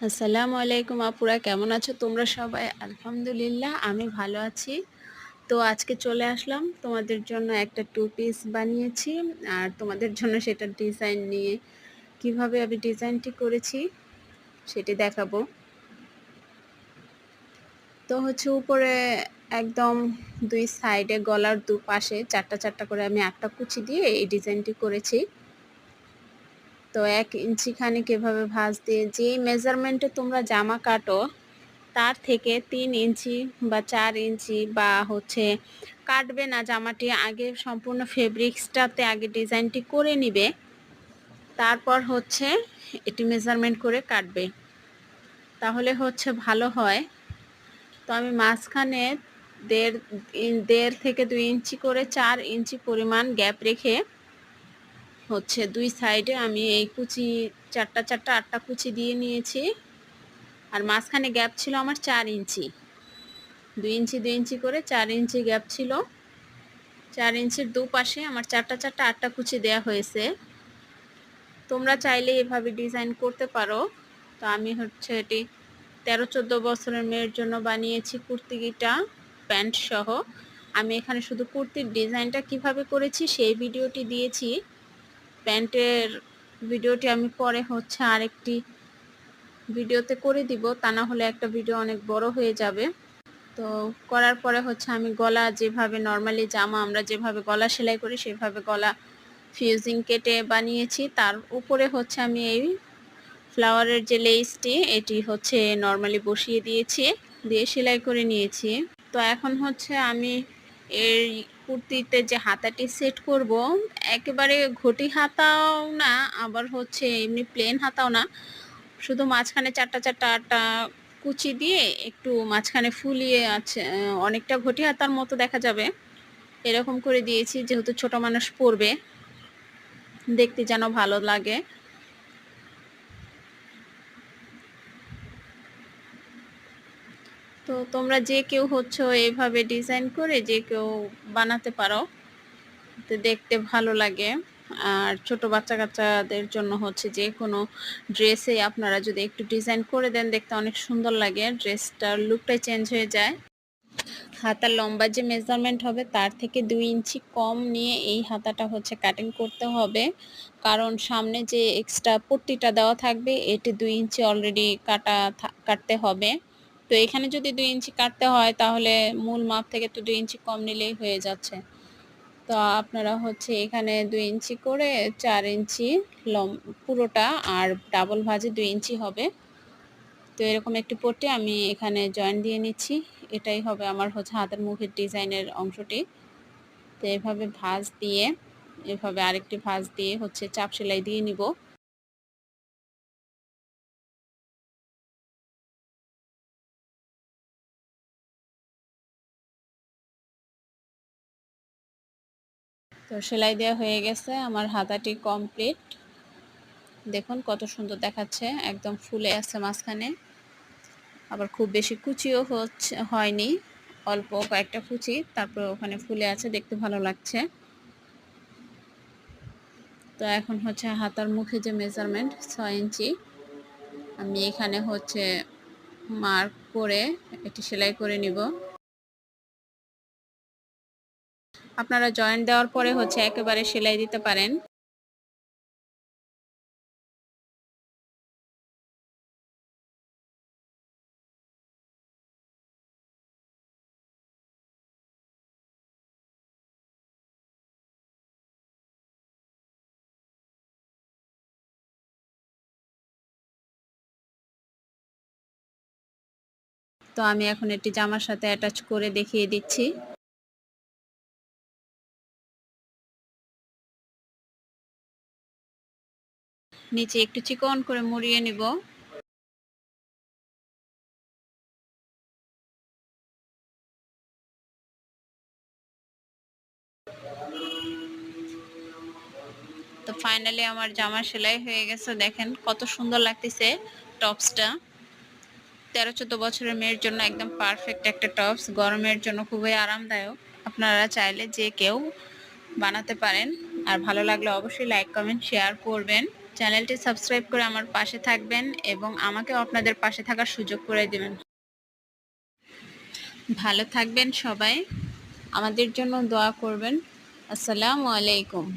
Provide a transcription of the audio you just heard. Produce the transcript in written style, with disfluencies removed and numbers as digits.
আসসালামু আলাইকুম আপুরা, কেমন আছো তোমরা সবাই? আলহামদুলিল্লাহ আমি ভালো আছি। তো আজকে চলে আসলাম তোমাদের জন্য একটা টু পিস বানিয়েছি, আর তোমাদের জন্য সেটার ডিজাইন নিয়ে কিভাবে আমি ডিজাইনটি করেছি সেটি দেখাবো। তো হচ্ছে উপরে একদম দুই সাইডে গলার দুপাশে চারটা চারটা করে আমি একটা কুচি দিয়ে এই ডিজাইনটি করেছি। তো 1 ইঞ্চি খানিক এভাবে ভাঁজ দিয়ে যেই মেজারমেন্টে তোমরা জামা কাটো তার থেকে 3 ইঞ্চি বা 4 ইঞ্চি বা হচ্ছে কাটবে না জামাটি, আগে সম্পূর্ণ ফেব্রিক্সটাতে আগে ডিজাইনটি করে নিবে, তারপর হচ্ছে এটি মেজারমেন্ট করে কাটবে, তাহলে হচ্ছে ভালো হয়। তো আমি মাঝখানে দেড় দেড় থেকে 2 ইঞ্চি করে 4 ইঞ্চি পরিমাণ গ্যাপ রেখে হচ্ছে দুই সাইডে আমি এই কুচি চারটা চারটা আটটা কুচি দিয়ে নিয়েছি। আর মাঝখানে গ্যাপ ছিল আমার 4 ইঞ্চি, 2 ইঞ্চি 2 ইঞ্চি করে 4 ইঞ্চি গ্যাপ ছিল। 4 ইঞ্চির দুপাশে আমার চারটা চারটা আটটা কুচি দেয়া হয়েছে। তোমরা চাইলে এভাবে ডিজাইন করতে পারো। তো আমি হচ্ছে এটি 13-14 বছরের মেয়ের জন্য বানিয়েছি, কুর্তিটা প্যান্ট সহ। আমি এখানে শুধু কুর্তির ডিজাইনটা কিভাবে করেছি সেই ভিডিওটি দিয়েছি। প্যান্টের ভিডিওটি আমি পরে হচ্ছে আরেকটি ভিডিওতে করে দিব, তা না হলে একটা ভিডিও অনেক বড় হয়ে যাবে। তো করার পরে হচ্ছে আমি গলা যেভাবে নর্মালি জামা আমরা যেভাবে গলা সেলাই করি সেভাবে গলা ফিউজিং কেটে বানিয়েছি। তার উপরে হচ্ছে আমি এই ফ্লাওয়ারের যে লেসটি এটি হচ্ছে নর্মালি বসিয়ে দিয়েছি, দিয়ে সেলাই করে নিয়েছি। তো এখন হচ্ছে আমি এই কুর্তিতে যে হাতাটি সেট করব, একেবারে ঘটি হাতাও না, আবার হচ্ছে এমনি প্লেন হাতাও না, শুধু মাঝখানে চারটা চারটা আটটা কুচি দিয়ে একটু মাঝখানে ফুলিয়ে আছে, অনেকটা ঘটি হাতার মতো দেখা যাবে এরকম করে দিয়েছি, যেহেতু ছোট মানুষ পরবে, দেখতে যেন ভালো লাগে। তো তোমরা যে কেউ হচ্ছে এইভাবে ডিজাইন করে যে কেউ বানাতে পারো, তো দেখতে ভালো লাগে। আর ছোট বাচ্চা কাচ্চাদের জন্য হচ্ছে যে কোনো ড্রেসে আপনারা যদি একটু ডিজাইন করে দেন দেখতে অনেক সুন্দর লাগে, ড্রেসটার লুকটাই চেঞ্জ হয়ে যায়। হাতার লম্বা যে মেজারমেন্ট হবে তার থেকে 2 ইঞ্চি কম নিয়ে এই হাতাটা হচ্ছে কাটিং করতে হবে, কারণ সামনে যে এক্সট্রা পট্টিটা দেওয়া থাকবে এটি 2 ইঞ্চি অলরেডি কাটতে হবে। তো এখানে যদি 2 ইঞ্চি কাটতে হয় তাহলে মূল মাপ থেকে তো 2 ইঞ্চি কম নিলেই হয়ে যাচ্ছে। তো আপনারা হচ্ছে এখানে 2 ইঞ্চি করে 4 ইঞ্চি পুরোটা, আর ডাবল ভাঁজে 2 ইঞ্চি হবে। তো এরকম একটি পট্টি আমি এখানে জয়েন দিয়ে নিচ্ছি, এটাই হবে আমার হচ্ছে হাতের মুখের ডিজাইনের অংশটি। তো এভাবে ভাঁজ দিয়ে এভাবে আরেকটি ভাঁজ দিয়ে হচ্ছে চাপ সেলাই দিয়ে নিব। তো সেলাই দেওয়া হয়ে গেছে, আমার হাতাটি কমপ্লিট। দেখুন কত সুন্দর দেখাচ্ছে, একদম ফুলে আছে মাঝখানে, আবার খুব বেশি কুচিও হয়নি, অল্প কয়েকটা কুচি, তারপর ওখানে ফুলে আছে, দেখতে ভালো লাগছে। তো এখন হচ্ছে হাতার মুখে যে মেজারমেন্ট 6 ইঞ্চি আমি এখানে হচ্ছে মার্ক করে একটি সেলাই করে নিব। আপনারা জয়েন্ট দেওয়ার পরে হচ্ছে একেবারে সেলাই দিতে পারেন। তো আমি এখন এটি জামার সাথে অ্যাটাচ করে দেখিয়ে দিচ্ছি। নিচে একটু চিকন করে মুড়িয়ে নিব। তো ফাইনালি আমার জামা সেলাই হয়ে গেছে, দেখেন কত সুন্দর লাগতেছে টপসটা। 13-14 বছরের মেয়ের জন্য একদম পারফেক্ট একটা টপস, গরমের জন্য খুবই আরামদায়ক। আপনারা চাইলে যে কেউ বানাতে পারেন। আর ভালো লাগলে অবশ্যই লাইক কমেন্ট শেয়ার করবেন। চ্যানেলটি সাবস্ক্রাইব করে আমার পাশে থাকবেন এবং আমাকেও আপনাদের পাশে থাকার সুযোগ করে দেবেন। ভালো থাকবেন সবাই, আমাদের জন্য দোয়া করবেন। আসসালামু আলাইকুম।